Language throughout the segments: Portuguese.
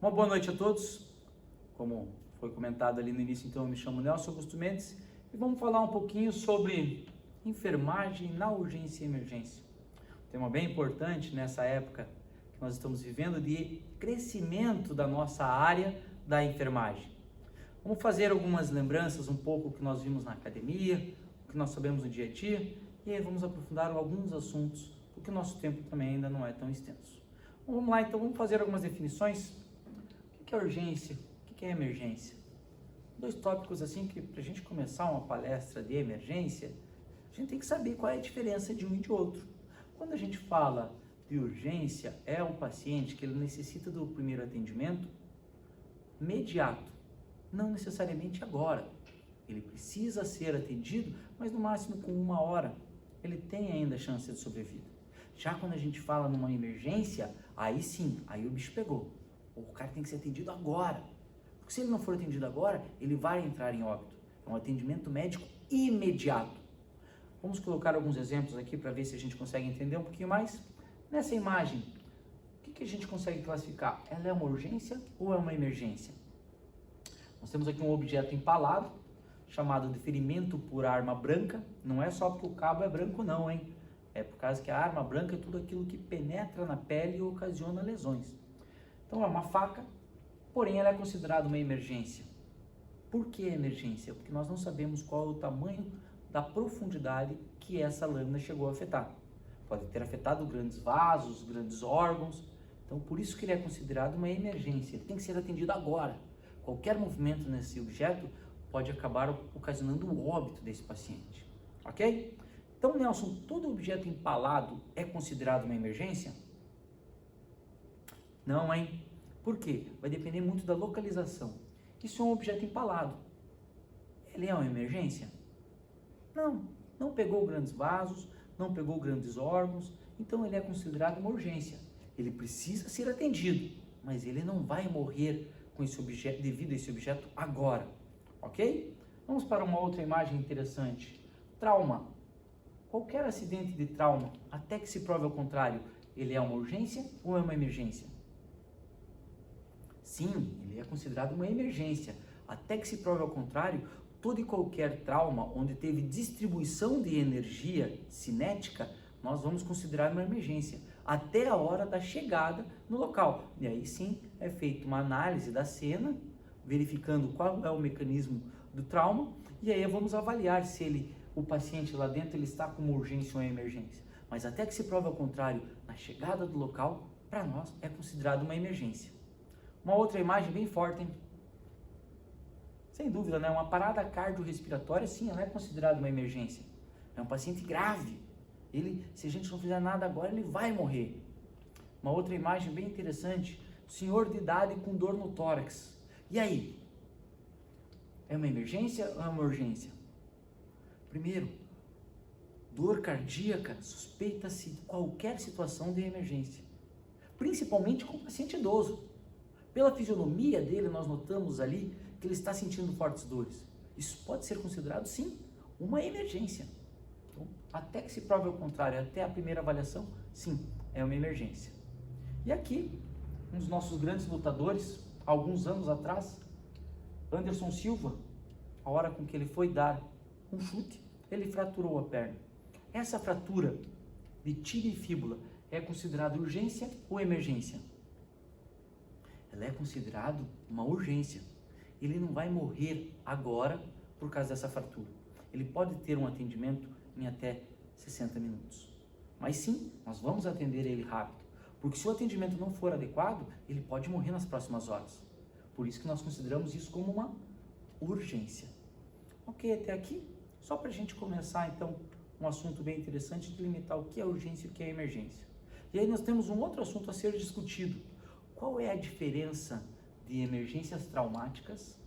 Uma boa noite a todos. Como foi comentado ali no início, então eu me chamo Nelson Augusto Mendes e vamos falar um pouquinho sobre enfermagem na urgência e emergência. Um tema bem importante nessa época que nós estamos vivendo de crescimento da nossa área da enfermagem. Vamos fazer algumas lembranças um pouco que nós vimos na academia, o que nós sabemos no dia a dia, e aí vamos aprofundar alguns assuntos, porque o nosso tempo também ainda não é tão extenso. Vamos lá, então, vamos fazer algumas definições. O que é urgência? O que é emergência? Dois tópicos assim que, para a gente começar uma palestra de emergência, a gente tem que saber qual é a diferença de um e de outro. Quando a gente fala de urgência, é um paciente que ele necessita do primeiro atendimento imediato, não necessariamente agora. Ele precisa ser atendido, mas no máximo com 1 hora. Ele tem ainda chance de sobrevida. Já quando a gente fala numa emergência, aí sim, aí o bicho pegou. O cara tem que ser atendido agora. Porque se ele não for atendido agora, ele vai entrar em óbito. É um atendimento médico imediato. Vamos colocar alguns exemplos aqui para ver se a gente consegue entender um pouquinho mais. Nessa imagem, o que a gente consegue classificar? Ela é uma urgência ou é uma emergência? Nós temos aqui um objeto empalado, chamado de ferimento por arma branca. Não é só porque o cabo é branco não, hein? É por causa que a arma branca é tudo aquilo que penetra na pele e ocasiona lesões. Então é uma faca, porém ela é considerada uma emergência. Por que emergência? Porque nós não sabemos qual é o tamanho da profundidade que essa lâmina chegou a afetar. Pode ter afetado grandes vasos, grandes órgãos. Então por isso que ele é considerado uma emergência. Ele tem que ser atendido agora. Qualquer movimento nesse objeto pode acabar ocasionando o óbito desse paciente. Ok? Então, Nelson, todo objeto empalado é considerado uma emergência? Não, hein? Por quê? Vai depender muito da localização. Isso é um objeto empalado. Ele é uma emergência? Não. Não pegou grandes vasos, não pegou grandes órgãos, então ele é considerado uma urgência. Ele precisa ser atendido, mas ele não vai morrer com esse objeto, devido a esse objeto agora. Ok? Vamos para uma outra imagem interessante. Trauma. Qualquer acidente de trauma, até que se prove ao contrário, ele é uma urgência ou é uma emergência? Sim, ele é considerado uma emergência. Até que se prove ao contrário, todo e qualquer trauma onde teve distribuição de energia cinética, nós vamos considerar uma emergência, até a hora da chegada no local. E aí sim, é feita uma análise da cena, verificando qual é o mecanismo do trauma, e aí vamos avaliar se o paciente lá dentro ele está com uma urgência ou uma emergência. Mas até que se prove ao contrário, na chegada do local, para nós é considerado uma emergência. Uma outra imagem bem forte, hein? Sem dúvida, né? Uma parada cardiorrespiratória, sim, ela é considerada uma emergência. É um paciente grave. Se a gente não fizer nada agora, ele vai morrer. Uma outra imagem bem interessante, senhor de idade com dor no tórax. E aí? É uma emergência ou é uma urgência? Primeiro, dor cardíaca, suspeita-se de qualquer situação de emergência, principalmente com o paciente idoso. Pela fisionomia dele, nós notamos ali que ele está sentindo fortes dores. Isso pode ser considerado, sim, uma emergência. Então, até que se prove ao contrário, até a primeira avaliação, sim, é uma emergência. E aqui, um dos nossos grandes lutadores, alguns anos atrás, Anderson Silva, a hora com que ele foi dar um chute, ele fraturou a perna. Essa fratura de tira e fíbula é considerada urgência ou emergência? Ela é considerada uma urgência. Ele não vai morrer agora por causa dessa fratura. Ele pode ter um atendimento em até 60 minutos. Mas sim, nós vamos atender ele rápido. Porque se o atendimento não for adequado, ele pode morrer nas próximas horas. Por isso que nós consideramos isso como uma urgência. Ok, até aqui? Só para a gente começar, então, um assunto bem interessante de limitar o que é urgência e o que é emergência. E aí nós temos um outro assunto a ser discutido. Qual é a diferença de emergências traumáticas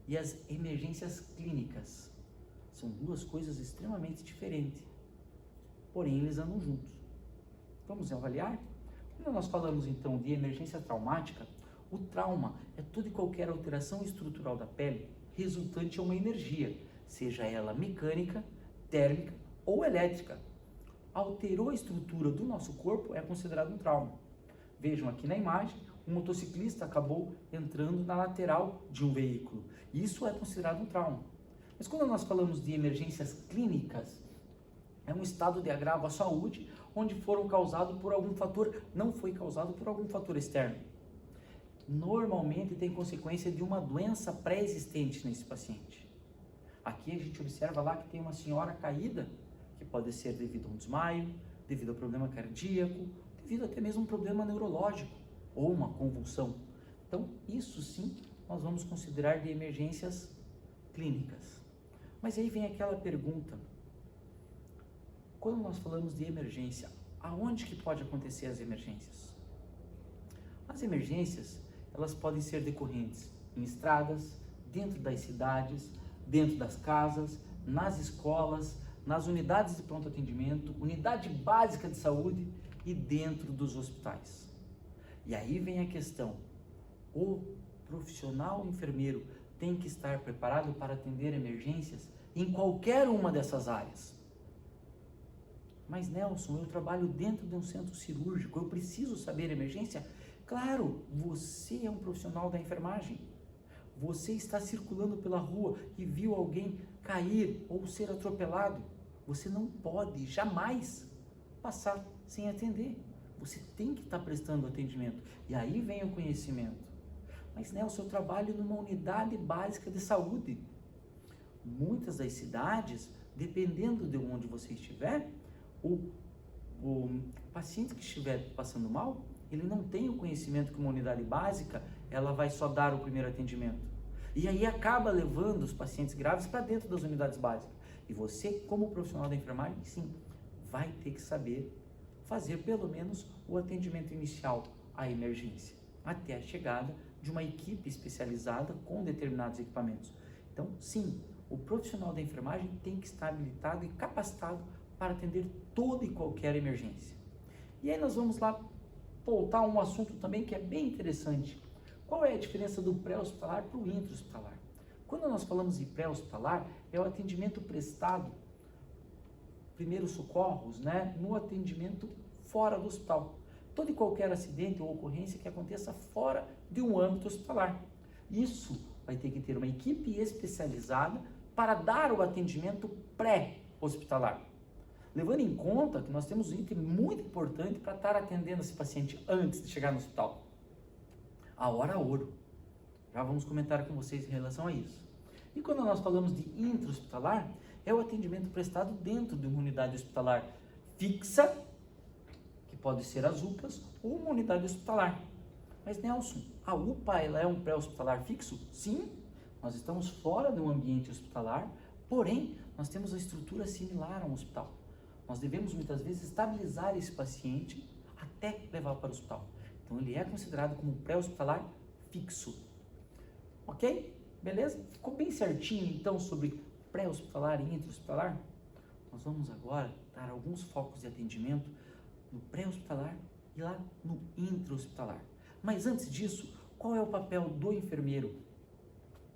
e as emergências clínicas? São duas coisas extremamente diferentes, porém eles andam juntos. Vamos avaliar? Quando nós falamos então de emergência traumática, o trauma é toda e qualquer alteração estrutural da pele resultante a uma energia, seja ela mecânica, térmica ou elétrica. Alterou a estrutura do nosso corpo é considerado um trauma. Vejam aqui na imagem um motociclista acabou entrando na lateral de um veículo. Isso é considerado um trauma. Mas quando nós falamos de emergências clínicas, é um estado de agravo à saúde, onde foram causados por algum fator, não foi causado por algum fator externo. Normalmente tem consequência de uma doença pré-existente nesse paciente. Aqui a gente observa lá que tem uma senhora caída, que pode ser devido a um desmaio, devido a problema cardíaco, devido até mesmo a um problema neurológico ou uma convulsão. Então, isso sim, nós vamos considerar de emergências clínicas. Mas aí vem aquela pergunta, quando nós falamos de emergência, aonde que pode acontecer as emergências? As emergências, elas podem ser decorrentes em estradas, dentro das cidades, dentro das casas, nas escolas, nas unidades de pronto atendimento, unidade básica de saúde e dentro dos hospitais. E aí vem a questão, o profissional enfermeiro tem que estar preparado para atender emergências em qualquer uma dessas áreas. Mas Nelson, eu trabalho dentro de um centro cirúrgico, eu preciso saber emergência? Claro, você é um profissional da enfermagem. Você está circulando pela rua e viu alguém cair ou ser atropelado. Você não pode jamais passar sem atender. Você tem que estar prestando atendimento. E aí vem o conhecimento. Mas Nelson, eu trabalho numa unidade básica de saúde. Muitas das cidades, dependendo de onde você estiver, o paciente que estiver passando mal, ele não tem o conhecimento que uma unidade básica, ela vai só dar o primeiro atendimento. E aí acaba levando os pacientes graves para dentro das unidades básicas. E você, como profissional da enfermagem, sim, vai ter que saber fazer pelo menos o atendimento inicial à emergência, até a chegada de uma equipe especializada com determinados equipamentos. Então, sim, o profissional da enfermagem tem que estar habilitado e capacitado para atender toda e qualquer emergência. E aí nós vamos lá voltar a um assunto também que é bem interessante. Qual é a diferença do pré-hospitalar para o intra-hospitalar? Quando nós falamos em pré-hospitalar, é o atendimento prestado, primeiros socorros, no atendimento fora do hospital. Todo e qualquer acidente ou ocorrência que aconteça fora de um âmbito hospitalar. Isso vai ter que ter uma equipe especializada para dar o atendimento pré-hospitalar. Levando em conta que nós temos um item muito importante para estar atendendo esse paciente antes de chegar no hospital. A hora ouro. Já vamos comentar com vocês em relação a isso. E quando nós falamos de intra-hospitalar, é o atendimento prestado dentro de uma unidade hospitalar fixa, que pode ser as UPAs, ou uma unidade hospitalar. Mas Nelson, a UPA ela é um pré-hospitalar fixo? Sim, nós estamos fora de um ambiente hospitalar, porém, nós temos a estrutura similar a um hospital. Nós devemos muitas vezes estabilizar esse paciente até levar para o hospital. Então ele é considerado como pré-hospitalar fixo. Ok? Beleza? Ficou bem certinho então sobre pré-hospitalar e intra-hospitalar? Nós vamos agora dar alguns focos de atendimento no pré-hospitalar e lá no intra-hospitalar. Mas antes disso, qual é o papel do enfermeiro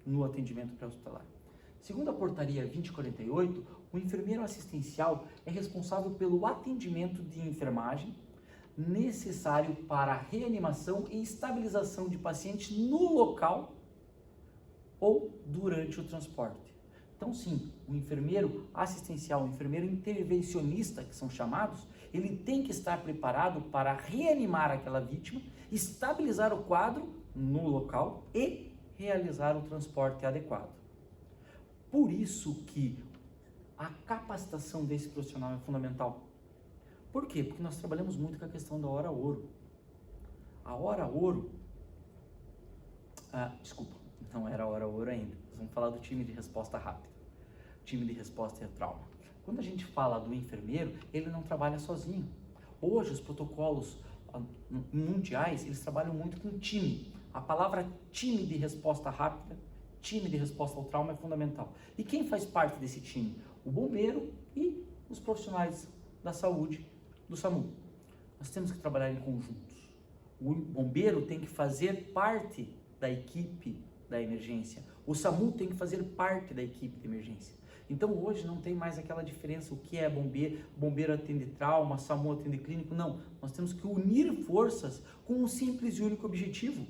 no atendimento pré-hospitalar? Segundo a portaria 2048, o enfermeiro assistencial é responsável pelo atendimento de enfermagem necessário para a reanimação e estabilização de pacientes no local ou durante o transporte. Então sim, o enfermeiro assistencial, o enfermeiro intervencionista, que são chamados, ele tem que estar preparado para reanimar aquela vítima, estabilizar o quadro no local e realizar o transporte adequado. Por isso que a capacitação desse profissional é fundamental. Por quê? Porque nós trabalhamos muito com a questão da hora ouro. A hora ouro... não era a hora ouro ainda. Nós vamos falar do time de resposta rápida. Time de resposta é trauma. Quando a gente fala do enfermeiro, ele não trabalha sozinho. Hoje, os protocolos mundiais, eles trabalham muito com time. A palavra time de resposta rápida, time de resposta ao trauma é fundamental. E quem faz parte desse time? O bombeiro e os profissionais da saúde do SAMU. Nós temos que trabalhar em conjuntos. O bombeiro tem que fazer parte da equipe da emergência. O SAMU tem que fazer parte da equipe de emergência. Então hoje não tem mais aquela diferença, o que é bombeiro, bombeiro atende trauma, SAMU atende clínico, não. Nós temos que unir forças com um simples e único objetivo: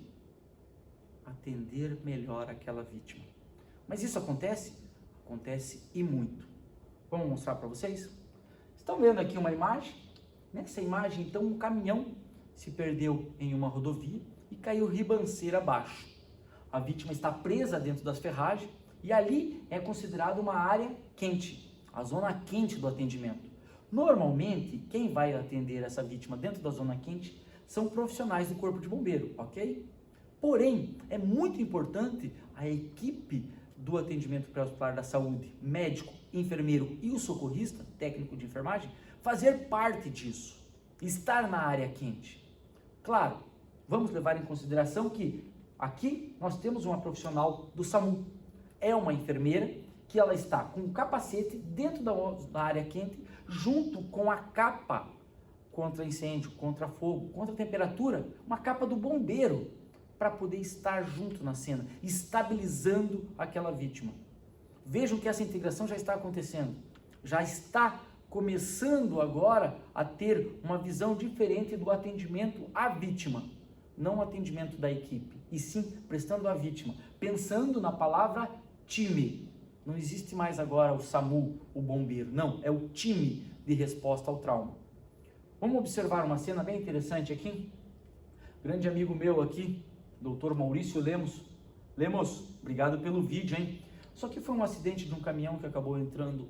atender melhor aquela vítima. Mas isso acontece? Acontece e muito. Vamos mostrar para vocês? Estão vendo aqui uma imagem? Nessa imagem, então, um caminhão se perdeu em uma rodovia e caiu ribanceira abaixo. A vítima está presa dentro das ferragens e ali é considerada uma área quente, a zona quente do atendimento. Normalmente, quem vai atender essa vítima dentro da zona quente são profissionais do Corpo de Bombeiro, ok? Porém, é muito importante a equipe do atendimento pré-hospitalar da saúde, médico, enfermeiro e o socorrista, técnico de enfermagem, fazer parte disso, estar na área quente. Claro, vamos levar em consideração que aqui nós temos uma profissional do SAMU, é uma enfermeira que ela está com o capacete dentro da área quente, junto com a capa contra incêndio, contra fogo, contra temperatura, uma capa do bombeiro, para poder estar junto na cena, estabilizando aquela vítima. Vejam que essa integração já está acontecendo, já está começando agora a ter uma visão diferente do atendimento à vítima, não o atendimento da equipe, e sim prestando à vítima, pensando na palavra time. Não existe mais agora o SAMU, o bombeiro, não, é o time de resposta ao trauma. Vamos observar uma cena bem interessante aqui? Grande amigo meu aqui, Dr. Maurício Lemos. Lemos, obrigado pelo vídeo, hein? Só que foi um acidente de um caminhão que acabou entrando,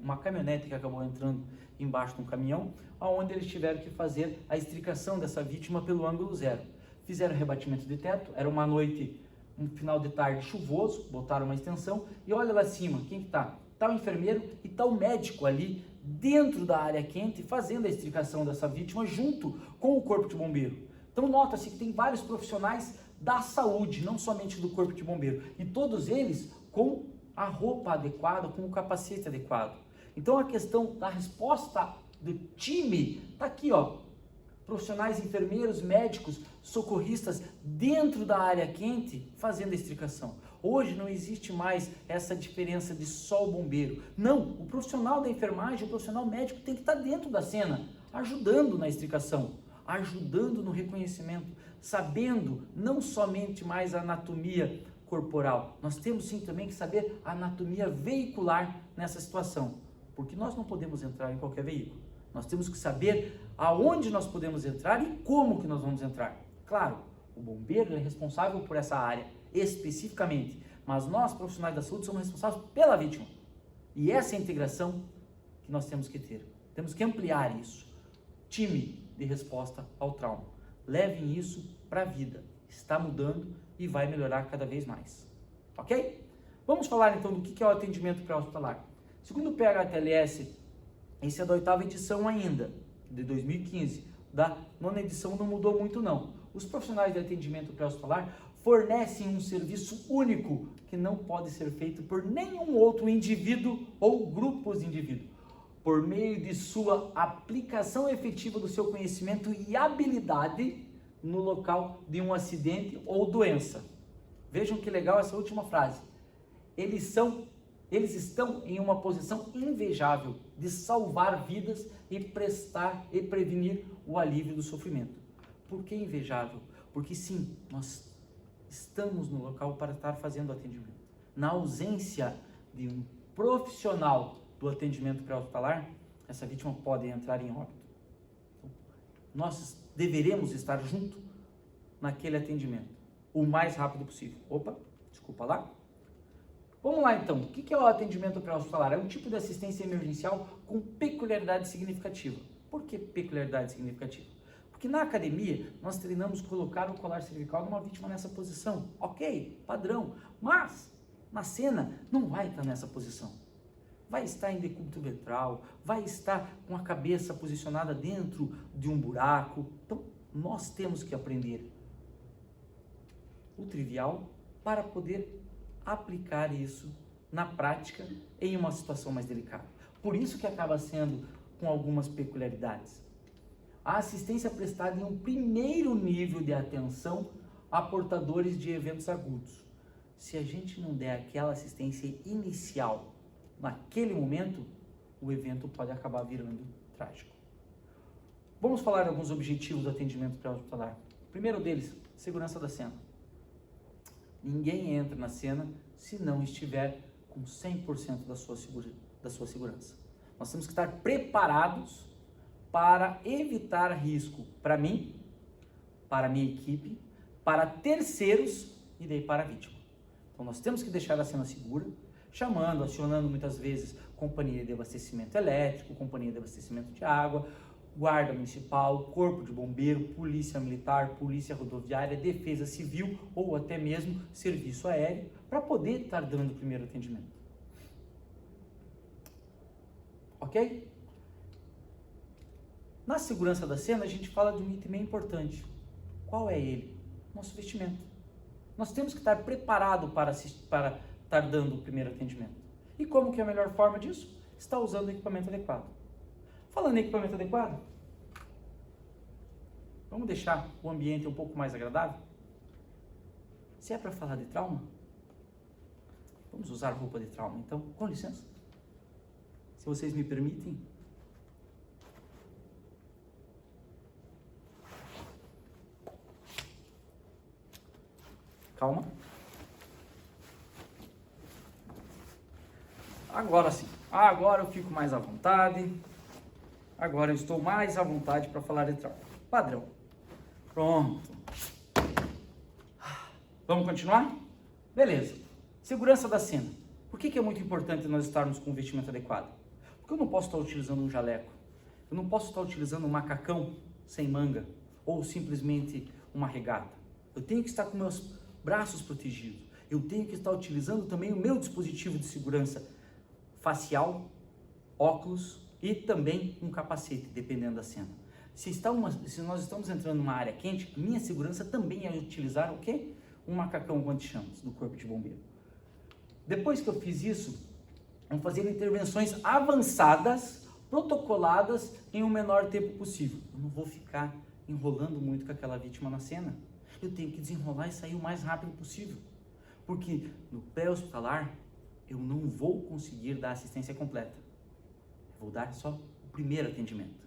uma caminhonete que acabou entrando embaixo de um caminhão, onde eles tiveram que fazer a extricação dessa vítima pelo ângulo zero. Fizeram rebatimento de teto, era uma noite, um final de tarde chuvoso, botaram uma extensão e olha lá acima, quem que tá? Tá o enfermeiro e tá o médico ali dentro da área quente fazendo a extricação dessa vítima junto com o Corpo de Bombeiro. Então nota-se que tem vários profissionais da saúde, não somente do Corpo de Bombeiro, e todos eles com a roupa adequada, com o capacete adequado. Então a questão da resposta do time está aqui, ó. Profissionais, enfermeiros, médicos, socorristas dentro da área quente fazendo a extricação. Hoje não existe mais essa diferença de só o bombeiro. Não, o profissional da enfermagem, o profissional médico tem que estar dentro da cena, ajudando na extricação, ajudando no reconhecimento, sabendo não somente mais a anatomia corporal, nós temos sim também que saber a anatomia veicular nessa situação, porque nós não podemos entrar em qualquer veículo, nós temos que saber aonde nós podemos entrar e como que nós vamos entrar. Claro, o bombeiro é responsável por essa área especificamente, mas nós profissionais da saúde somos responsáveis pela vítima, e essa é a integração que nós temos que ter, temos que ampliar isso. Time de resposta ao trauma, levem isso para a vida, está mudando e vai melhorar cada vez mais, ok? Vamos falar então do que é o atendimento pré-hospitalar. Segundo o PHTLS, esse é da 8ª edição ainda, de 2015, da 9ª edição não mudou muito não. Os profissionais de atendimento pré-hospitalar fornecem um serviço único que não pode ser feito por nenhum outro indivíduo ou grupos de indivíduos, por meio de sua aplicação efetiva do seu conhecimento e habilidade no local de um acidente ou doença. Vejam que legal essa última frase. Eles estão em uma posição invejável de salvar vidas e prestar e prevenir o alívio do sofrimento. Por que invejável? Porque sim, nós estamos no local para estar fazendo atendimento. Na ausência de um profissional do atendimento pré-hospitalar, essa vítima pode entrar em óbito. Então, nós deveremos estar junto naquele atendimento o mais rápido possível. Opa, desculpa lá. Vamos lá então, o que é o atendimento pré-hospitalar? É um tipo de assistência emergencial com peculiaridade significativa. Por que peculiaridade significativa? Porque na academia nós treinamos colocar o colar cervical de uma vítima nessa posição. Ok, padrão, mas na cena não vai estar nessa posição. Vai estar em decúbito ventral, vai estar com a cabeça posicionada dentro de um buraco. Então, nós temos que aprender o trivial para poder aplicar isso na prática em uma situação mais delicada. Por isso que acaba sendo com algumas peculiaridades. A assistência prestada em um primeiro nível de atenção a portadores de eventos agudos. Se a gente não der aquela assistência inicial naquele momento, o evento pode acabar virando trágico. Vamos falar de alguns objetivos do atendimento pré-hospitalar. O primeiro deles, segurança da cena. Ninguém entra na cena se não estiver com 100% da sua segurança. Nós temos que estar preparados para evitar risco para mim, para a minha equipe, para terceiros e daí para a vítima. Então nós temos que deixar a cena segura, chamando, acionando muitas vezes companhia de abastecimento elétrico, companhia de abastecimento de água, guarda municipal, corpo de bombeiro, polícia militar, polícia rodoviária, defesa civil ou até mesmo serviço aéreo para poder estar dando o primeiro atendimento. Ok? Na segurança da cena a gente fala de um item bem importante. Qual é ele? Nosso vestimento. Nós temos que estar preparado para estar dando o primeiro atendimento. E como que é a melhor forma disso? Está usando o equipamento adequado. Falando em equipamento adequado, vamos deixar o ambiente um pouco mais agradável? Se é para falar de trauma, vamos usar roupa de trauma. Então, com licença, se vocês me permitem. Calma. Agora sim. Agora eu fico mais à vontade. Agora eu estou mais à vontade para falar de trauma. Padrão. Pronto. Vamos continuar? Beleza. Segurança da cena. Por que é muito importante nós estarmos com o vestimento adequado? Porque eu não posso estar utilizando um jaleco. Eu não posso estar utilizando um macacão sem manga ou simplesmente uma regata. Eu tenho que estar com meus braços protegidos. Eu tenho que estar utilizando também o meu dispositivo de segurança facial, óculos e também um capacete, dependendo da cena. Se nós estamos entrando numa área quente, minha segurança também é utilizar o quê? Um macacão anti-chamas do corpo de bombeiro. Depois que eu fiz isso, vamos fazer intervenções avançadas, protocoladas em um menor tempo possível. Eu não vou ficar enrolando muito com aquela vítima na cena. Eu tenho que desenrolar e sair o mais rápido possível. Porque no pré-hospitalar, eu não vou conseguir dar assistência completa. Eu vou dar só o primeiro atendimento.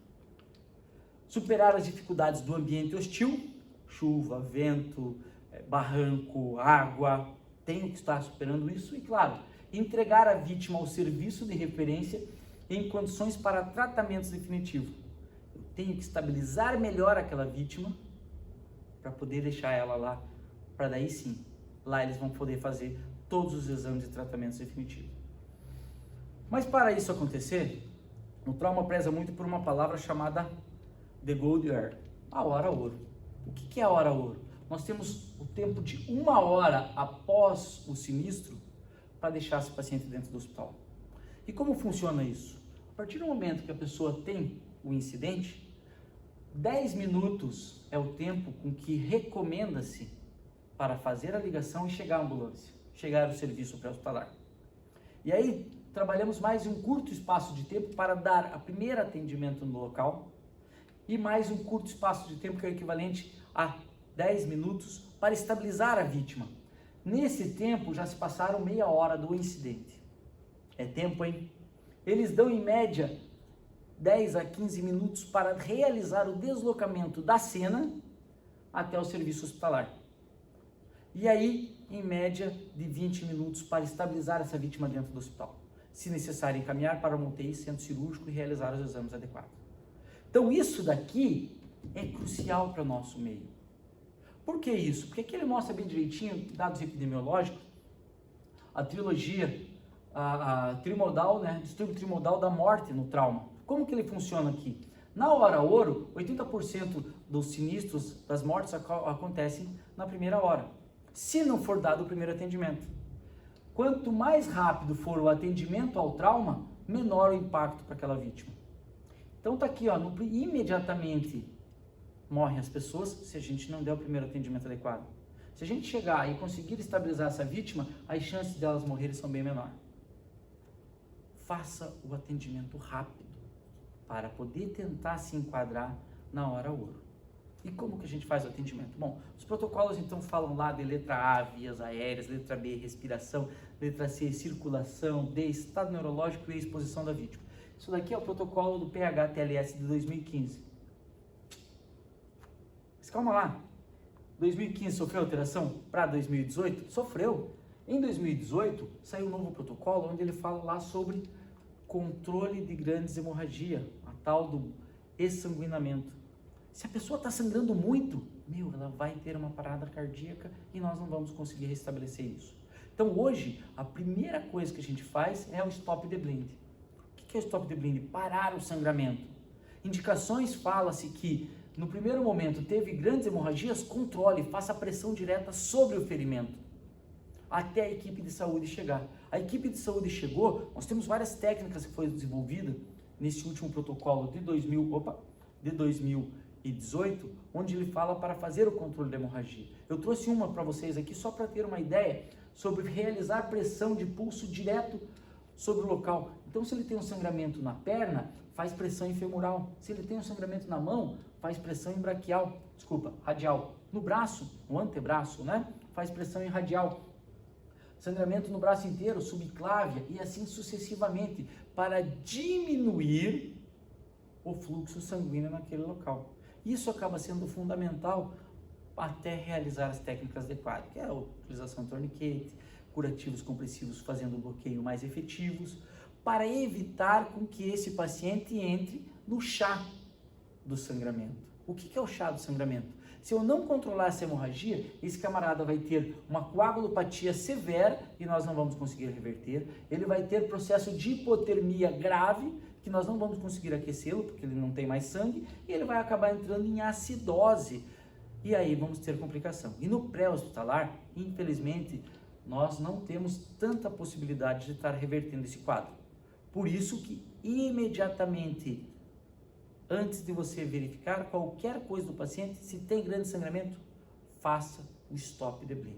Superar as dificuldades do ambiente hostil, chuva, vento, barranco, água, tenho que estar superando isso e, claro, entregar a vítima ao serviço de referência em condições para tratamentos definitivos. Eu tenho que estabilizar melhor aquela vítima para poder deixar ela lá, para daí sim, lá eles vão poder fazer todos os exames e tratamentos definitivos. Mas para isso acontecer, o trauma preza muito por uma palavra chamada the gold hour, a hora ouro. O que é a hora ouro? Nós temos o tempo de 1 hora após o sinistro para deixar esse paciente dentro do hospital. E como funciona isso? A partir do momento que a pessoa tem o incidente, 10 minutos é o tempo com que recomenda-se para fazer a ligação e chegar à ambulância, chegar ao serviço pré-hospitalar. E aí, trabalhamos mais um curto espaço de tempo para dar o primeiro atendimento no local e mais um curto espaço de tempo que é o equivalente a 10 minutos para estabilizar a vítima. Nesse tempo, já se passaram meia hora do incidente. É tempo, hein? Eles dão em média 10 a 15 minutos para realizar o deslocamento da cena até o serviço hospitalar. E aí, em média, de 20 minutos para estabilizar essa vítima dentro do hospital. Se necessário, encaminhar para uma UTI, centro cirúrgico e realizar os exames adequados. Então, isso daqui é crucial para o nosso meio. Por que isso? Porque aqui ele mostra bem direitinho, dados epidemiológicos, a trilogia, a trimodal, né, distúrbio trimodal da morte no trauma. Como que ele funciona aqui? Na hora ouro, 80% dos sinistros, das mortes acontecem na primeira hora, se não for dado o primeiro atendimento. Quanto mais rápido for o atendimento ao trauma, menor o impacto para aquela vítima. Então tá aqui, ó, imediatamente morrem as pessoas se a gente não der o primeiro atendimento adequado. Se a gente chegar e conseguir estabilizar essa vítima, as chances delas morrerem são bem menores. Faça o atendimento rápido para poder tentar se enquadrar na hora ouro. E como que a gente faz o atendimento? Bom, os protocolos então falam lá de letra A, vias aéreas, letra B, respiração, letra C, circulação, D, estado neurológico e exposição da vítima. Isso daqui é o protocolo do PH-TLS de 2015. Mas calma lá, 2015 sofreu alteração para 2018? Sofreu. Em 2018 saiu um novo protocolo onde ele fala lá sobre controle de grandes hemorragia, a tal do exsanguinamento. Se a pessoa está sangrando muito, ela vai ter uma parada cardíaca e nós não vamos conseguir restabelecer isso. Então hoje, a primeira coisa que a gente faz é o stop the bleed. O que é o stop the bleed? Parar o sangramento. Indicações fala-se que no primeiro momento teve grandes hemorragias, controle, faça pressão direta sobre o ferimento, até a equipe de saúde chegar. A equipe de saúde chegou, nós temos várias técnicas que foram desenvolvidas nesse último protocolo de 2018, onde ele fala para fazer o controle da hemorragia. Eu trouxe uma para vocês aqui só para ter uma ideia sobre realizar pressão de pulso direto sobre o local. Então, se ele tem um sangramento na perna, faz pressão em femoral. Se ele tem um sangramento na mão, faz pressão em radial. No braço, no antebraço, faz pressão em radial. Sangramento no braço inteiro, subclávia e assim sucessivamente, para diminuir o fluxo sanguíneo naquele local. Isso acaba sendo fundamental até realizar as técnicas adequadas, que é a utilização de torniquete, curativos compressivos fazendo bloqueio mais efetivos, para evitar com que esse paciente entre no chá do sangramento. O que é o chá do sangramento? Se eu não controlar essa hemorragia, esse camarada vai ter uma coagulopatia severa e nós não vamos conseguir reverter. Ele vai ter processo de hipotermia grave, que nós não vamos conseguir aquecê-lo, porque ele não tem mais sangue, e ele vai acabar entrando em acidose. E aí vamos ter complicação. E no pré-hospitalar, infelizmente, nós não temos tanta possibilidade de estar revertendo esse quadro. Por isso que imediatamente, antes de você verificar qualquer coisa do paciente, se tem grande sangramento, faça o stop the bleed.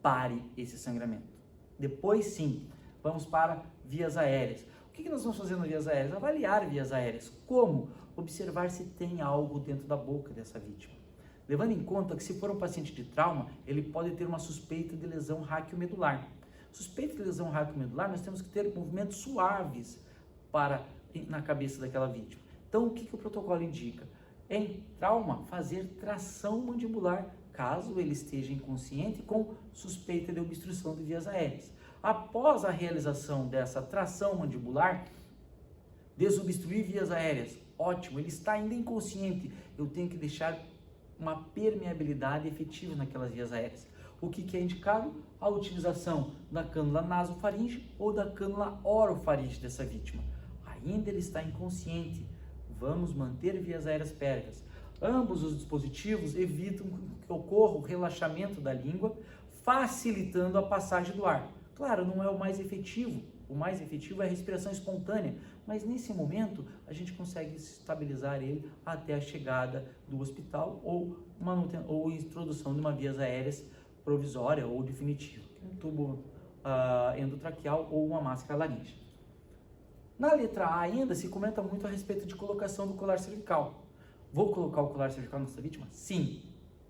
Pare esse sangramento. Depois sim, vamos para vias aéreas. O que nós vamos fazer nas vias aéreas? Avaliar vias aéreas. Como? Observar se tem algo dentro da boca dessa vítima. Levando em conta que se for um paciente de trauma, ele pode ter uma suspeita de lesão raquiomedular. Suspeita de lesão raquiomedular, nós temos que ter movimentos suaves na cabeça daquela vítima. Então, o que o protocolo indica? Em trauma, fazer tração mandibular, caso ele esteja inconsciente com suspeita de obstrução de vias aéreas. Após a realização dessa tração mandibular, desobstruir vias aéreas. Ótimo, ele está ainda inconsciente. Eu tenho que deixar uma permeabilidade efetiva naquelas vias aéreas. O que é indicado? A utilização da cânula nasofaringe ou da cânula orofaringe dessa vítima. Ainda ele está inconsciente. Vamos manter vias aéreas pérvias. Ambos os dispositivos evitam que ocorra o relaxamento da língua, facilitando a passagem do ar. Claro, não é o mais efetivo. O mais efetivo é a respiração espontânea, mas nesse momento a gente consegue estabilizar ele até a chegada do hospital ou introdução de uma vias aéreas provisória ou definitiva, um tubo endotraqueal ou uma máscara laríngea. Na letra A ainda se comenta muito a respeito de colocação do colar cervical. Vou colocar o colar cervical nessa vítima? Sim.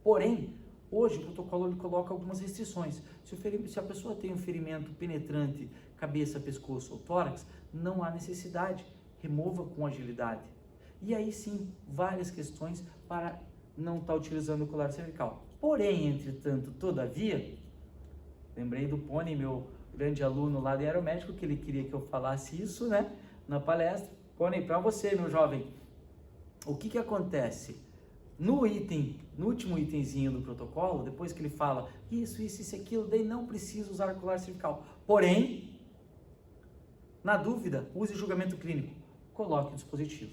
Porém, hoje o protocolo ele coloca algumas restrições. Se a pessoa tem um ferimento penetrante, cabeça, pescoço ou tórax, não há necessidade. Remova com agilidade. E aí sim, várias questões para não estar utilizando o colar cervical. Porém, entretanto, todavia, lembrei do Pony, meu grande aluno lá de aeromédico, que ele queria que eu falasse isso, na palestra. Pony, para você, meu jovem, o que acontece? No último itemzinho do protocolo, depois que ele fala isso, aquilo, daí não precisa usar colar cervical. Porém, na dúvida, use julgamento clínico, coloque o dispositivo.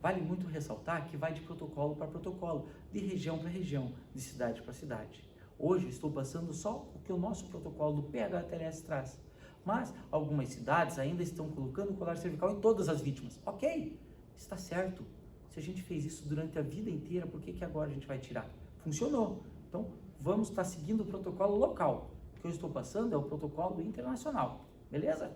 Vale muito ressaltar que vai de protocolo para protocolo, de região para região, de cidade para cidade. Hoje estou passando só o que o nosso protocolo do PH-TLS traz, mas algumas cidades ainda estão colocando o colar cervical em todas as vítimas. Ok, está certo. Se a gente fez isso durante a vida inteira, por que agora a gente vai tirar? Funcionou. Então, vamos estar seguindo o protocolo local. O que eu estou passando é o protocolo internacional. Beleza?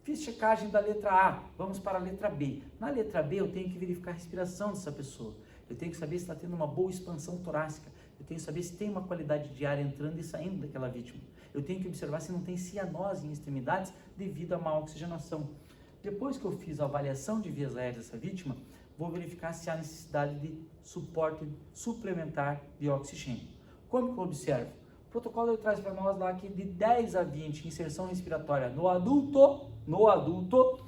Fiz checagem da letra A, vamos para a letra B. Na letra B, eu tenho que verificar a respiração dessa pessoa. eu tenho que saber se está tendo uma boa expansão torácica, eu tenho que saber se tem uma qualidade de ar entrando e saindo daquela vítima, eu tenho que observar se não tem cianose em extremidades devido à má oxigenação. Depois que eu fiz a avaliação de vias aéreas dessa vítima, vou verificar se há necessidade de suporte suplementar de oxigênio. Como que eu observo? O protocolo ele traz para nós lá que de 10 a 20 inserção respiratória no adulto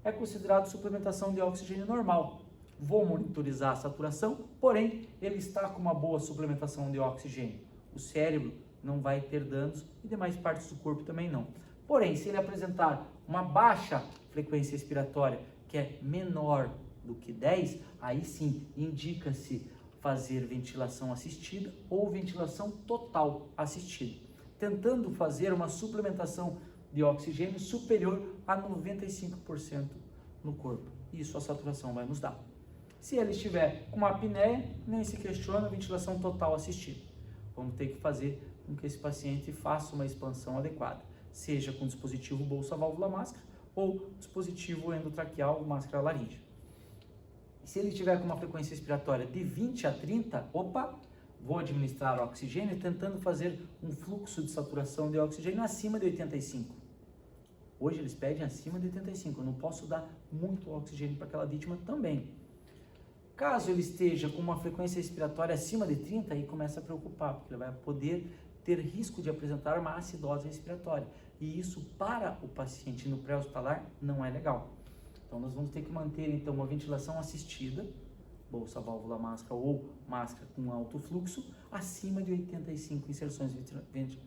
é considerado suplementação de oxigênio normal. Vou monitorizar a saturação, porém ele está com uma boa suplementação de oxigênio. O cérebro não vai ter danos e demais partes do corpo também não. Porém, se ele apresentar uma baixa frequência respiratória, que é menor do que 10, aí sim indica-se fazer ventilação assistida ou ventilação total assistida, tentando fazer uma suplementação de oxigênio superior a 95% no corpo. Isso a saturação vai nos dar. Se ele estiver com uma apneia, nem se questiona, ventilação total assistida. Vamos ter que fazer com que esse paciente faça uma expansão adequada, seja com dispositivo bolsa válvula máscara ou dispositivo endotraqueal máscara laríngea. Se ele tiver com uma frequência respiratória de 20 a 30, vou administrar oxigênio tentando fazer um fluxo de saturação de oxigênio acima de 85. Hoje eles pedem acima de 85, eu não posso dar muito oxigênio para aquela vítima também. Caso ele esteja com uma frequência respiratória acima de 30, aí começa a preocupar, porque ele vai poder ter risco de apresentar uma acidose respiratória. E isso para o paciente no pré-hospitalar não é legal. Então nós vamos ter que manter então uma ventilação assistida, bolsa válvula máscara ou máscara com alto fluxo, acima de 85 inserções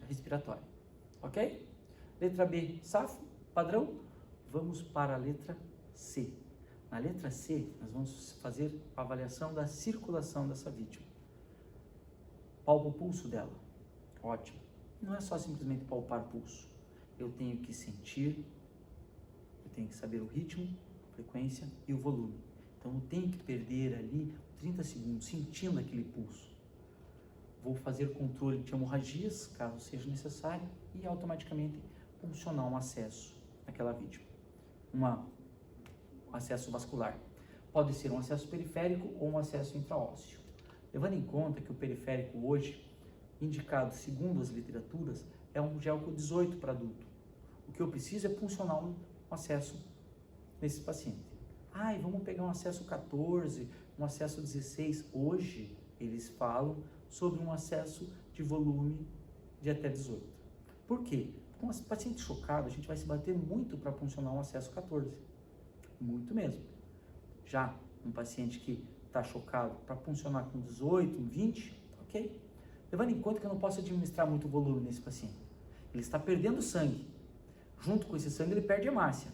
respiratórias. Ok? Letra B, safo, padrão. Vamos para a letra C. Na letra C, nós vamos fazer a avaliação da circulação dessa vítima. Palpa o pulso dela. Ótimo. Não é só simplesmente palpar o pulso. Eu tenho que sentir, eu tenho que saber o ritmo, a frequência e o volume. Então eu tenho que perder ali 30 segundos sentindo aquele pulso. Vou fazer controle de hemorragias, caso seja necessário, e automaticamente funcionar um acesso naquela vítima. Um acesso vascular. Pode ser um acesso periférico ou um acesso intraósseo. Levando em conta que o periférico hoje, indicado segundo as literaturas, é um Gelco 18 para adulto. O que eu preciso é funcionar um acesso nesse paciente. E vamos pegar um acesso 14, um acesso 16. Hoje eles falam sobre um acesso de volume de até 18. Por quê? Com um paciente chocado, a gente vai se bater muito para funcionar um acesso 14. Muito mesmo. Já um paciente que está chocado para funcionar com 18, 20, ok? Levando em conta que eu não posso administrar muito volume nesse paciente. Ele está perdendo sangue. Junto com esse sangue ele perde hemácia.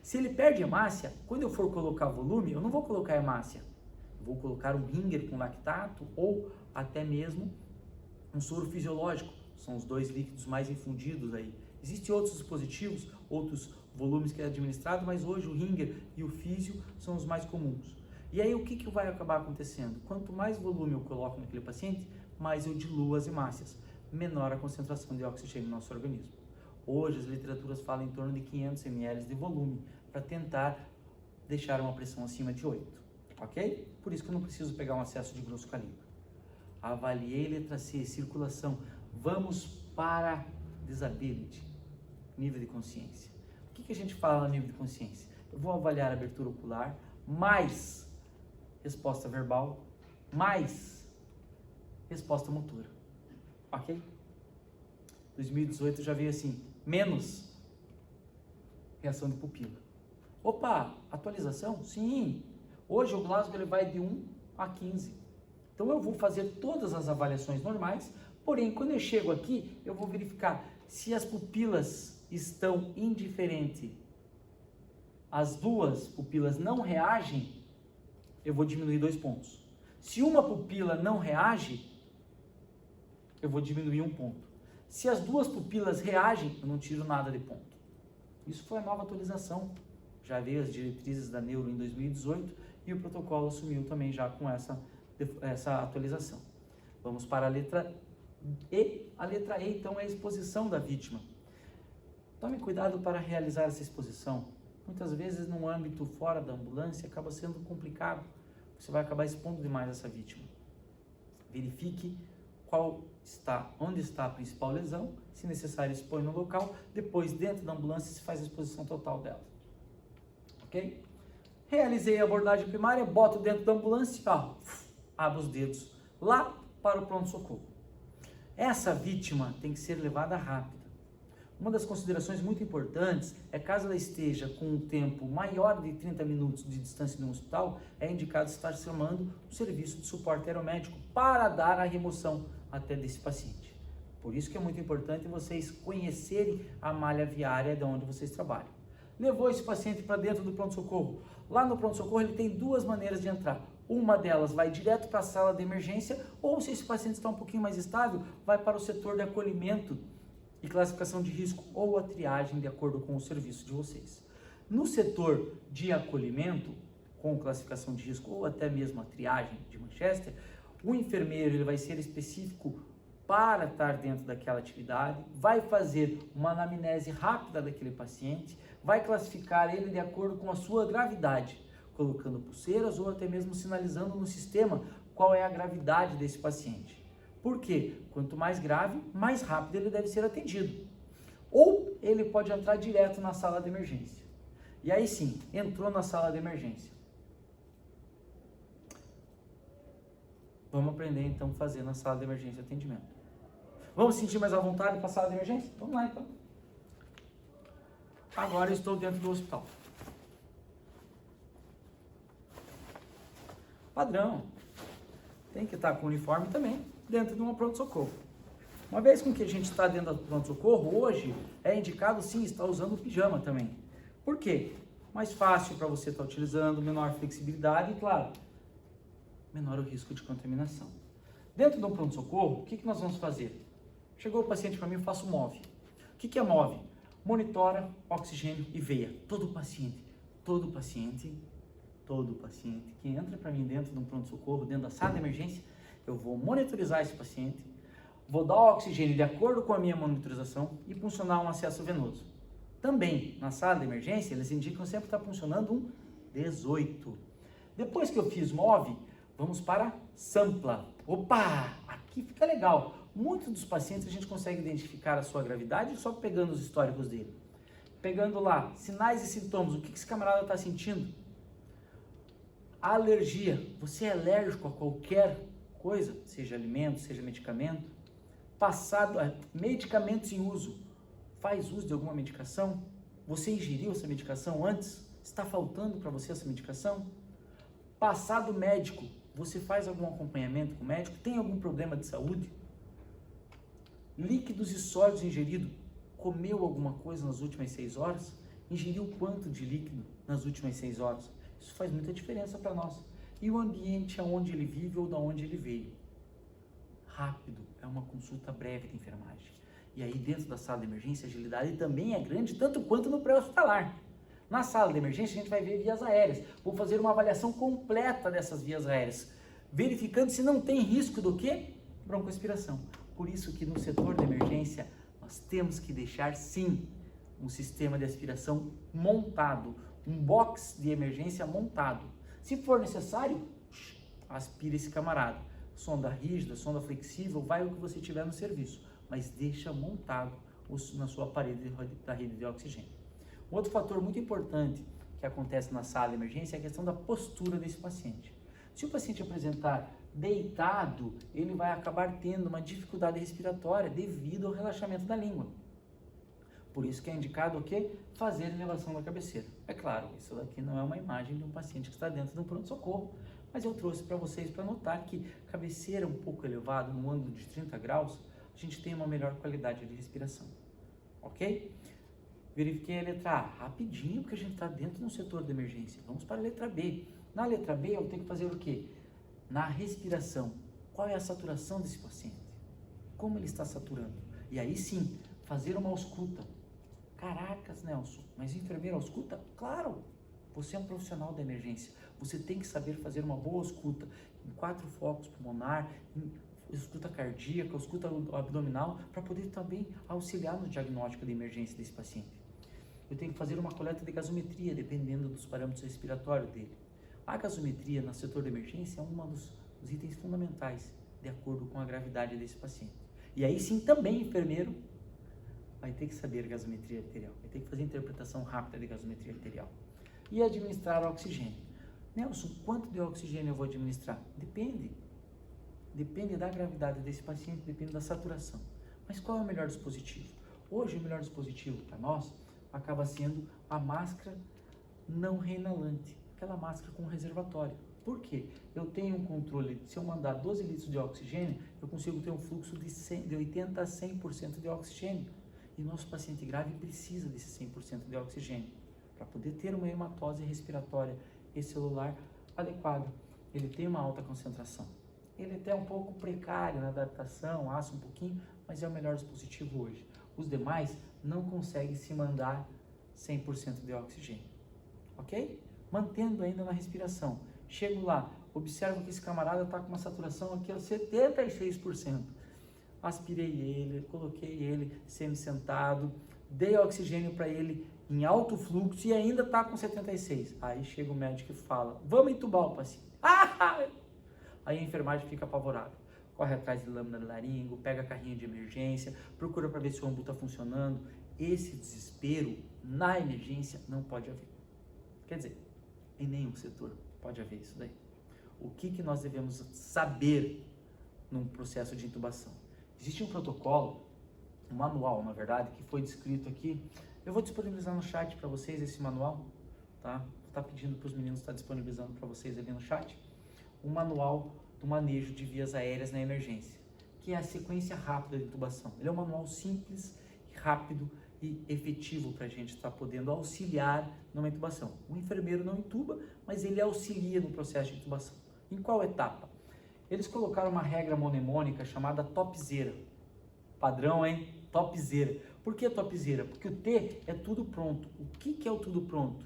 Se ele perde hemácia, quando eu for colocar volume, eu não vou colocar hemácia. Eu vou colocar um ringer com lactato ou até mesmo um soro fisiológico. São os dois líquidos mais infundidos aí. Existem outros dispositivos, outros volumes que é administrado, mas hoje o ringer e o físio são os mais comuns. E aí o que vai acabar acontecendo? Quanto mais volume eu coloco naquele paciente, mais eu diluo as hemácias, menor a concentração de oxigênio no nosso organismo. Hoje as literaturas falam em torno de 500 ml de volume, para tentar deixar uma pressão acima de 8, ok? Por isso que eu não preciso pegar um acesso de grosso calibre. Avaliei letra C, circulação. Vamos para disability, nível de consciência. O que a gente fala no nível de consciência? Eu vou avaliar a abertura ocular, mais resposta verbal, mais resposta motora, ok? 2018 já veio assim, menos reação de pupila. Atualização? Sim. Hoje o Glasgow ele vai de 1 a 15. Então eu vou fazer todas as avaliações normais, porém quando eu chego aqui, eu vou verificar se as pupilas estão indiferentes. As duas pupilas não reagem, eu vou diminuir 2 pontos. Se uma pupila não reage, eu vou diminuir 1 ponto. Se as duas pupilas reagem, eu não tiro nada de ponto. Isso foi a nova atualização. Já veio as diretrizes da Neuro em 2018 e o protocolo assumiu também já com essa atualização. Vamos para a letra E. A letra E, então, é a exposição da vítima. Tome cuidado para realizar essa exposição. Muitas vezes, num âmbito fora da ambulância, acaba sendo complicado, você vai acabar expondo demais essa vítima. Verifique onde está a principal lesão, se necessário expõe no local, depois dentro da ambulância se faz a exposição total dela. Ok? Realizei a abordagem primária, boto dentro da ambulância, abro os dedos lá para o pronto-socorro. Essa vítima tem que ser levada rápida. Uma das considerações muito importantes é caso ela esteja com um tempo maior de 30 minutos de distância no hospital, é indicado estar chamando o serviço de suporte aeromédico para dar a remoção até desse paciente. Por isso que é muito importante vocês conhecerem a malha viária de onde vocês trabalham. Levou esse paciente para dentro do pronto-socorro. Lá no pronto-socorro ele tem duas maneiras de entrar. Uma delas vai direto para a sala de emergência, ou se esse paciente está um pouquinho mais estável, vai para o setor de acolhimento e classificação de risco, ou a triagem de acordo com o serviço de vocês. No setor de acolhimento, com classificação de risco, ou até mesmo a triagem de Manchester, o enfermeiro ele vai ser específico para estar dentro daquela atividade, vai fazer uma anamnese rápida daquele paciente, vai classificar ele de acordo com a sua gravidade, colocando pulseiras ou até mesmo sinalizando no sistema qual é a gravidade desse paciente. Por quê? Quanto mais grave, mais rápido ele deve ser atendido. Ou ele pode entrar direto na sala de emergência. E aí sim, entrou na sala de emergência. Vamos aprender então a fazer na sala de emergência atendimento. Vamos sentir mais à vontade para a sala de emergência? Vamos lá então. Agora eu estou dentro do hospital. Padrão. Tem que estar com o uniforme também dentro de uma pronto-socorro. Uma vez com que a gente está dentro do pronto-socorro, hoje é indicado sim estar usando o pijama também. Por quê? Mais fácil para você estar utilizando, menor flexibilidade e, claro, menor o risco de contaminação. Dentro do pronto-socorro, o que nós vamos fazer? Chegou o paciente para mim, eu faço MOV. O que é MOV? Monitora, oxigênio e veia. Todo paciente que entra para mim dentro de um pronto-socorro, dentro da sala de emergência, eu vou monitorizar esse paciente, vou dar o oxigênio de acordo com a minha monitorização e funcionar um acesso venoso. Também, na sala de emergência, eles indicam sempre que está funcionando um 18. Depois que eu fiz MOV, vamos para SAMPLA. Opa, aqui fica legal. Muitos dos pacientes a gente consegue identificar a sua gravidade só pegando os históricos dele. Pegando lá, sinais e sintomas, o que esse camarada está sentindo? Alergia, você é alérgico a qualquer coisa, seja alimento, seja medicamento? Medicamentos em uso, faz uso de alguma medicação? Você ingeriu essa medicação antes? Está faltando para você essa medicação? Passado médico, você faz algum acompanhamento com o médico? Tem algum problema de saúde? Líquidos e sólidos ingeridos, comeu alguma coisa nas últimas 6 horas? Ingeriu quanto de líquido nas últimas 6 horas? Isso faz muita diferença para nós. E o ambiente onde ele vive ou da onde ele veio? Rápido, é uma consulta breve de enfermagem. E aí dentro da sala de emergência, a agilidade também é grande, tanto quanto no pré-hospitalar. Na sala de emergência, a gente vai ver vias aéreas. Vou fazer uma avaliação completa dessas vias aéreas, verificando se não tem risco do quê? Broncoaspiração. Por isso que no setor de emergência, nós temos que deixar, sim, um sistema de aspiração montado, um box de emergência montado. Se for necessário, aspira esse camarada. Sonda rígida, sonda flexível, vai o que você tiver no serviço, mas deixa montado na sua parede da rede de oxigênio. Um outro fator muito importante que acontece na sala de emergência é a questão da postura desse paciente. Se o paciente apresentar deitado, ele vai acabar tendo uma dificuldade respiratória devido ao relaxamento da língua. Por isso que é indicado o quê? Fazer a elevação da cabeceira. É claro, isso daqui não é uma imagem de um paciente que está dentro de um pronto-socorro, mas eu trouxe para vocês para notar que cabeceira um pouco elevada, num ângulo de 30 graus, a gente tem uma melhor qualidade de respiração. Ok? Verifiquei a letra A rapidinho, porque a gente está dentro de um setor de emergência. Vamos para a letra B. Na letra B, eu tenho que fazer o quê? Na respiração. Qual é a saturação desse paciente? Como ele está saturando? E aí sim, fazer uma ausculta. Caracas, Nelson, mas enfermeiro ausculta? Claro! Você é um profissional da emergência. Você tem que saber fazer uma boa ausculta em 4 focos pulmonar, em ausculta cardíaca, ausculta abdominal, para poder também auxiliar no diagnóstico de emergência desse paciente. Eu tenho que fazer uma coleta de gasometria, dependendo dos parâmetros respiratórios dele. A gasometria no setor de emergência é um dos itens fundamentais, de acordo com a gravidade desse paciente. E aí sim, também, enfermeiro vai ter que saber gasometria arterial, vai ter que fazer interpretação rápida de gasometria arterial. E administrar oxigênio. Nelson, quanto de oxigênio eu vou administrar? Depende. Depende da gravidade desse paciente, depende da saturação. Mas qual é o melhor dispositivo? Hoje, o melhor dispositivo para nós acaba sendo a máscara não reinalante, aquela máscara com reservatório. Por quê? Eu tenho um controle, se eu mandar 12 litros de oxigênio, eu consigo ter um fluxo de 80 a 100% de oxigênio. E nosso paciente grave precisa desse 100% de oxigênio para poder ter uma hematose respiratória e celular adequada. Ele tem uma alta concentração. Ele até é um pouco precário na adaptação, assa um pouquinho, mas é o melhor dispositivo hoje. Os demais não conseguem se mandar 100% de oxigênio, ok? Mantendo ainda na respiração. Chego lá, observo que esse camarada está com uma saturação aqui a 76%. Aspirei ele, coloquei ele semi-sentado, dei oxigênio para ele em alto fluxo e ainda está com 76%. Aí chega o médico e fala, vamos entubar o paciente. Aí a enfermagem fica apavorada. Corre atrás de lâmina de laringo, pega carrinho de emergência, procura para ver se o ambu está funcionando. Esse desespero na emergência não pode haver. Quer dizer, em nenhum setor pode haver isso daí. O que nós devemos saber num processo de intubação? Existe um protocolo, um manual, na verdade, que foi descrito aqui. Eu vou disponibilizar no chat para vocês esse manual, tá? Vou estar pedindo para os meninos estar disponibilizando para vocês ali no chat. Um manual do manejo de vias aéreas na emergência, que é a sequência rápida de intubação. Ele é um manual simples, rápido e efetivo para a gente estar podendo auxiliar numa intubação. O enfermeiro não intuba, mas ele auxilia no processo de intubação. Em qual etapa? Eles colocaram uma regra mnemônica chamada topzera. Padrão, hein? Topzera. Por que topzera? Porque o T é tudo pronto. O que é o tudo pronto?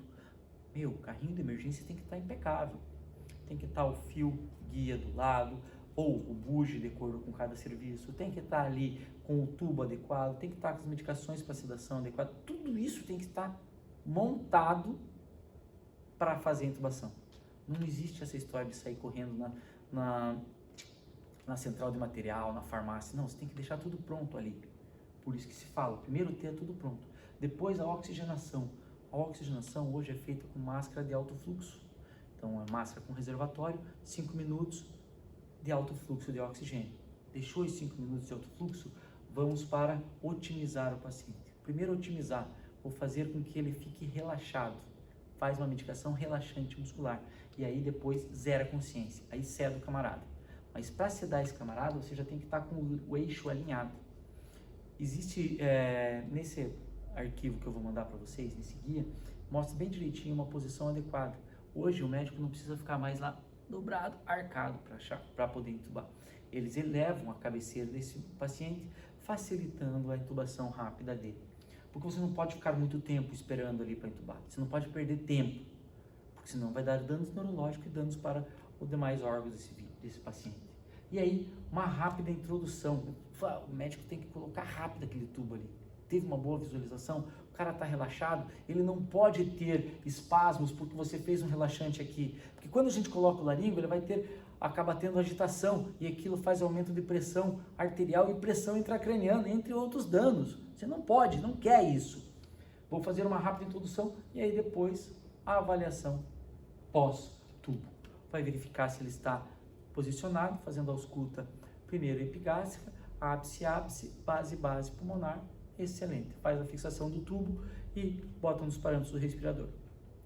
O carrinho de emergência tem que estar impecável. Tem que estar o fio guia do lado, ou o bugie de acordo com cada serviço, tem que estar ali com o tubo adequado, tem que estar com as medicações para sedação adequada, tudo isso tem que estar montado para fazer a intubação. Não existe essa história de sair correndo na central de material, na farmácia, não, você tem que deixar tudo pronto ali. Por isso que se fala, primeiro ter tudo pronto, depois a oxigenação. A oxigenação hoje é feita com máscara de alto fluxo. Então, a máscara com reservatório, 5 minutos de alto fluxo de oxigênio. Deixou os 5 minutos de alto fluxo, vamos para otimizar o paciente. Primeiro, otimizar, vou fazer com que ele fique relaxado. Faz uma medicação relaxante muscular. E aí, depois, zera a consciência. Aí, ceda o camarada. Mas para sedar esse camarada, você já tem que estar com o eixo alinhado. Existe, nesse arquivo que eu vou mandar para vocês, nesse guia, mostra bem direitinho uma posição adequada. Hoje o médico não precisa ficar mais lá dobrado, arcado para poder intubar. Eles elevam a cabeceira desse paciente, facilitando a intubação rápida dele. Porque você não pode ficar muito tempo esperando ali para intubar. Você não pode perder tempo, porque senão vai dar danos neurológicos e danos para os demais órgãos desse paciente. E aí, uma rápida introdução. O médico tem que colocar rápido aquele tubo ali. Teve uma boa visualização, o cara está relaxado, ele não pode ter espasmos porque você fez um relaxante aqui. Porque quando a gente coloca o laringo, ele acaba tendo agitação e aquilo faz aumento de pressão arterial e pressão intracraniana, entre outros danos. Você não pode, não quer isso. Vou fazer uma rápida introdução e aí depois a avaliação pós-tubo. Vai verificar se ele está posicionado, fazendo a ausculta primeiro epigástrica, ápice, base pulmonar. Excelente, faz a fixação do tubo e bota nos parâmetros do respirador,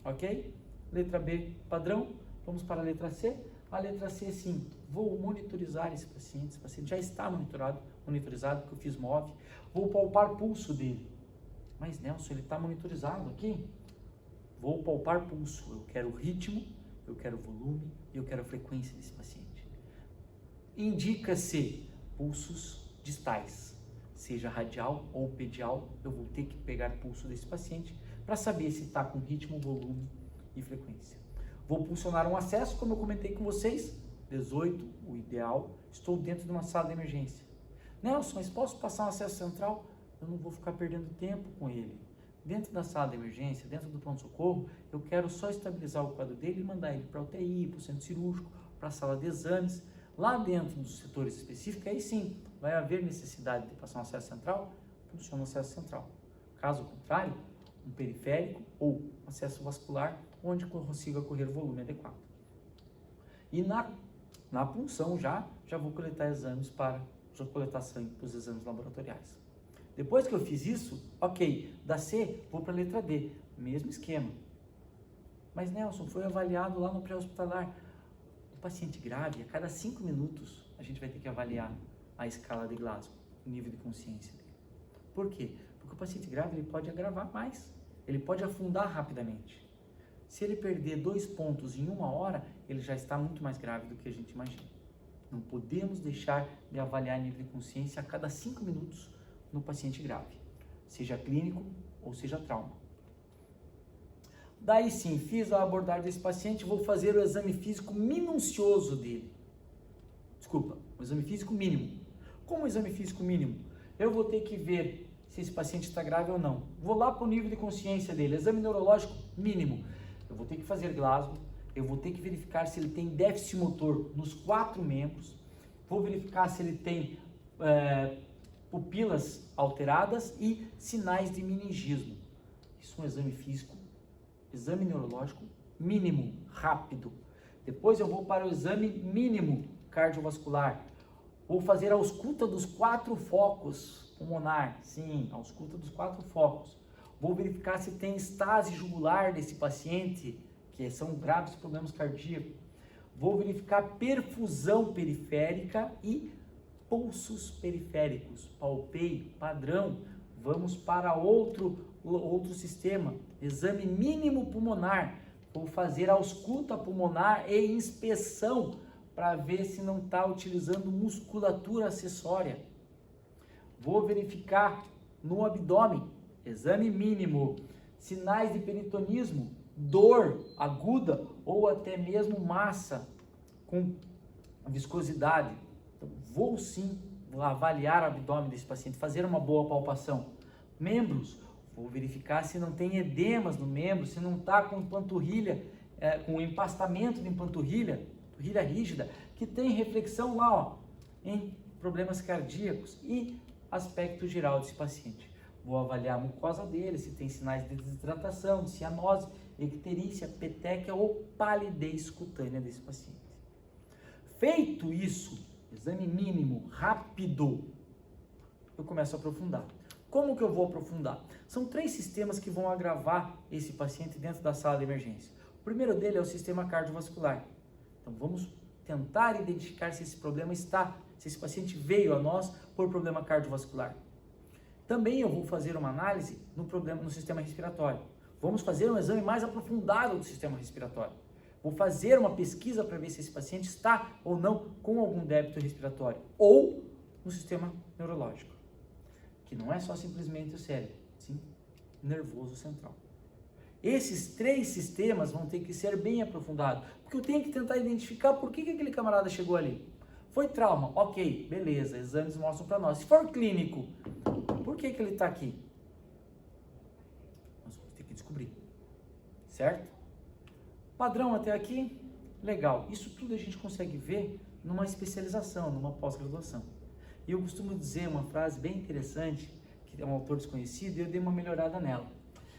ok? Letra B, padrão, vamos para a letra C. A letra C, sim, vou monitorizar esse paciente já está monitorizado, porque eu fiz MOV, vou palpar pulso dele. Mas Nelson, ele está monitorizado aqui? Vou palpar pulso, eu quero o ritmo, eu quero o volume e eu quero a frequência desse paciente. Indica-se pulsos distais, seja radial ou pedial, eu vou ter que pegar pulso desse paciente para saber se está com ritmo, volume e frequência. Vou pulsionar um acesso, como eu comentei com vocês, 18, o ideal, estou dentro de uma sala de emergência. Nelson, mas posso passar um acesso central? Eu não vou ficar perdendo tempo com ele. dentro da sala de emergência, dentro do pronto-socorro, eu quero só estabilizar o quadro dele e mandar ele para a UTI, para o centro cirúrgico, para a sala de exames. Lá dentro dos setores específicos, aí sim, vai haver necessidade de passar um acesso central, funciona o acesso central. Caso contrário, um periférico ou acesso vascular, onde consiga correr volume adequado. E na punção já vou coletar exames para coletar sangue para os exames laboratoriais. Depois que eu fiz isso, ok, da C vou para a letra D, mesmo esquema. Mas Nelson, foi avaliado lá no pré-hospitalar. O paciente grave, a cada 5 minutos, a gente vai ter que avaliar a escala de Glasgow, o nível de consciência dele. Por quê? Porque o paciente grave ele pode agravar mais, ele pode afundar rapidamente. Se ele perder 2 pontos em 1 hora, ele já está muito mais grave do que a gente imagina. Não podemos deixar de avaliar nível de consciência a cada 5 minutos no paciente grave, seja clínico ou seja trauma. Daí sim, fiz a abordagem desse paciente, vou fazer o exame físico minucioso dele. Desculpa, o exame físico mínimo. Como o exame físico mínimo? Eu vou ter que ver se esse paciente está grave ou não. Vou lá para o nível de consciência dele, exame neurológico mínimo. Eu vou ter que fazer Glasgow, eu vou ter que verificar se ele tem déficit motor nos 4 membros, vou verificar se ele tem pupilas alteradas e sinais de meningismo. Isso é um exame físico, exame neurológico mínimo, rápido. Depois eu vou para o exame mínimo cardiovascular. Vou fazer a ausculta dos 4 focos pulmonar, sim, a ausculta dos 4 focos. Vou verificar se tem estase jugular desse paciente, que são graves problemas cardíacos. Vou verificar perfusão periférica e pulsos periféricos. Palpei, padrão. Vamos para outro sistema, exame mínimo pulmonar. Vou fazer a ausculta pulmonar e inspeção para ver se não está utilizando musculatura acessória. Vou verificar no abdômen, exame mínimo, sinais de peritonismo, dor aguda ou até mesmo massa com viscosidade. Então, vou sim avaliar o abdômen desse paciente, fazer uma boa palpação. Membros, vou verificar se não tem edemas no membro, se não está com panturrilha, com empastamento de panturrilha rígida, que tem reflexão lá, ó, em problemas cardíacos e aspecto geral desse paciente. Vou avaliar a mucosa dele, se tem sinais de desidratação, de cianose, icterícia, petequia ou palidez cutânea desse paciente. Feito isso, exame mínimo, rápido, eu começo a aprofundar. Como que eu vou aprofundar? São 3 sistemas que vão agravar esse paciente dentro da sala de emergência. O primeiro dele é o sistema cardiovascular. Então vamos tentar identificar se esse problema se esse paciente veio a nós por problema cardiovascular. Também eu vou fazer uma análise no sistema respiratório. Vamos fazer um exame mais aprofundado do sistema respiratório. Vou fazer uma pesquisa para ver se esse paciente está ou não com algum débito respiratório. Ou no sistema neurológico, que não é só simplesmente o cérebro, sim, nervoso central. Esses 3 sistemas vão ter que ser bem aprofundados, porque eu tenho que tentar identificar por que aquele camarada chegou ali. Foi trauma, ok, beleza, exames mostram para nós. Se for clínico, por que ele está aqui? Nós vamos ter que descobrir, certo? Padrão até aqui, legal. Isso tudo a gente consegue ver numa especialização, numa pós-graduação. E eu costumo dizer uma frase bem interessante, que é um autor desconhecido, e eu dei uma melhorada nela.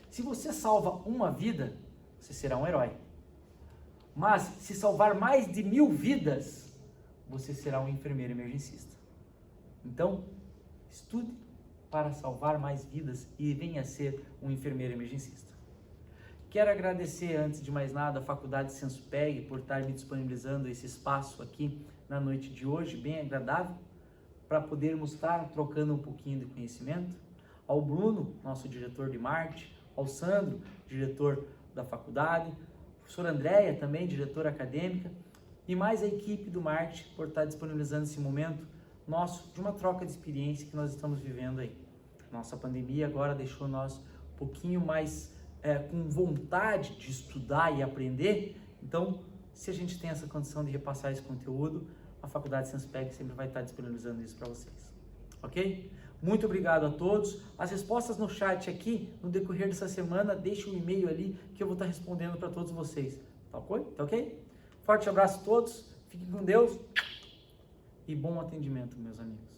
Se você salva uma vida, você será um herói. Mas se salvar mais de 1000 vidas, você será um enfermeiro emergencista. Então, estude para salvar mais vidas e venha ser um enfermeiro emergencista. Quero agradecer, antes de mais nada, a Faculdade Senspeg por estar me disponibilizando esse espaço aqui na noite de hoje, bem agradável, para podermos estar trocando um pouquinho de conhecimento. Ao Bruno, nosso diretor de marketing, ao Sandro, diretor da faculdade, professora Andréia, também diretora acadêmica, e mais a equipe do marketing por estar disponibilizando esse momento nosso de uma troca de experiência que nós estamos vivendo aí. Nossa pandemia agora deixou nós um pouquinho mais com vontade de estudar e aprender, então se a gente tem essa condição de repassar esse conteúdo, a Faculdade Senspeg sempre vai estar disponibilizando isso para vocês, ok? Muito obrigado a todos. As respostas no chat aqui, no decorrer dessa semana, deixe um e-mail ali que eu vou estar respondendo para todos vocês. Tá ok? Tá ok? Forte abraço a todos, fiquem com Deus e bom atendimento, meus amigos.